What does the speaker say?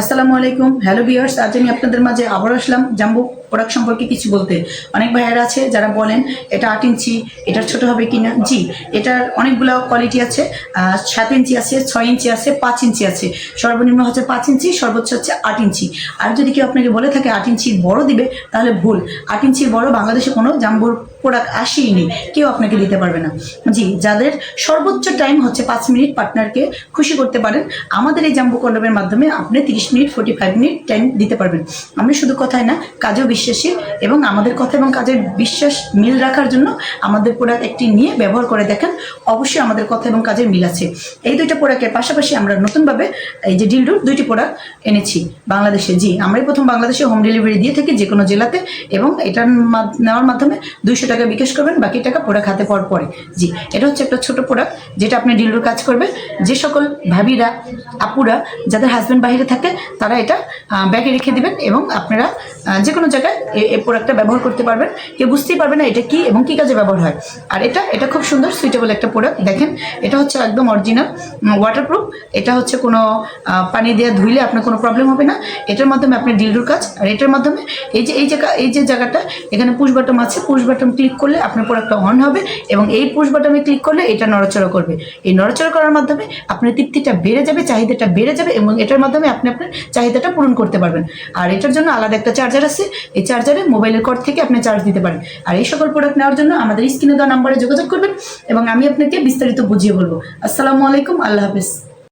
আসসালামু আলাইকুম, hello viewers. আজ আমি আপনাদের মাঝে আবার আসলাম জাম্বো প্রোডাক্ট সম্পর্কে কিছু বলতে। অনেক ভাইয়ারা আছে যারা বলেন এটা 8 ইঞ্চি, এটার ছোট হবে কিনা। জি, এটার অনেকগুলো কোয়ালিটি আছে। 7 ইঞ্চি আছে, 6 ইঞ্চি আছে, 5 ইঞ্চি আছে। সর্বনিম্ন হচ্ছে 5 ইঞ্চি, সর্বোচ্চ হচ্ছে 8 ইঞ্চি। আর যদি কেউ আপনাকে বলে থাকে 8 ইঞ্চির বড় দিবে, তাহলে ভুল। 8 ইঞ্চির বড় বাংলাদেশে কোনো জাম্বোর প্রোডাক্ট আসেইনি, কেউ আপনাকে দিতে পারবে না। জি, যাদের সর্বোচ্চ টাইম হচ্ছে 5 মিনিট পার্টনারকে খুশি করতে পারেন, আমাদের এই জাম্বো কলমের মাধ্যমে আপনি 30 মিনিট 45 মিনিট টাইম দিতে পারবেন। আমি শুধু কথায় না, কাজেও বিশ্বাসী, এবং আমাদের কথা এবং কাজের বিশ্বাস মিল রাখার জন্য আমাদের প্রোডাক্ট একটি নিয়ে ব্যবহার করে দেখেন, অবশ্যই আমাদের কথা এবং কাজের মিল আছে। এই দুইটা প্রোডাক্টের পাশাপাশি আমরা নতুনভাবে এই যে ডিলডোর 2টি প্রোডাক্ট এনেছি বাংলাদেশে। জি, আমরাই প্রথম বাংলাদেশে হোম ডেলিভারি দিয়ে থাকি যে কোনো জেলাতে, এবং এটার নেওয়ার মাধ্যমে 200 টাকা বিকাশ করবেন, বাকি টাকা প্রোডাক্ট হাতে পাওয়ার পরে। জি, এটা হচ্ছে একটা ছোট প্রোডাক্ট যেটা আপনি ডিলডোর কাজ করবে। যে সকল ভাবিরা, আপুরা যাদের হাজব্যান্ড বাইরে থাকে, তারা এটা ব্যাগে রেখে দিবেন এবং আপনারা যে কোনো জায়গায় এই প্রোডাক্টটা ব্যবহার করতে পারবেন। কেউ বুঝতেই পারবে না এটা কি এবং কি কাজে ব্যবহার হয়। আর এটা খুব সুন্দর সুইটেবল একটা প্রোডাক্ট। দেখেন, এটা হচ্ছে একদম অরিজিনাল ওয়াটারপ্রুফ। এটা হচ্ছে কোনো পানি দিয়ে ধুইলে আপনার কোনো প্রবলেম হবে না। এটার মাধ্যমে আপনি ডিলডোর কাজ, আর এটার মাধ্যমে এই যে জায়গাটা এখানে পুশ বাটন আছে, পুশ বাটন ক্লিক করলে আপনার প্রোডাক্টটা অন হবে, এবং এই পুশ বাটনে ক্লিক করলে এটা নড়াচড়া করবে। এই নড়াচড়া করার মাধ্যমে আপনার তৃপ্তিটা বেড়ে যাবে, চাহিদাটা বেড়ে যাবে, এবং এটার মাধ্যমে আপনি আপনার চাহিদাটা পূরণ করতে পারবেন। আর এটার জন্য আলাদা একটা চার্জার আছে, এই চার্জারে মোবাইলের কর্ড থেকে আপনি চার্জ দিতে পারেন। আর এই সকল প্রোডাক্ট নেওয়ার জন্য আমাদের স্ক্রিনে দেওয়া নাম্বারে যোগাযোগ করবেন এবং আমি আপনাকে বিস্তারিত বুঝিয়ে বলবো। আসসালামু আলাইকুম, আল্লাহ হাফেজ।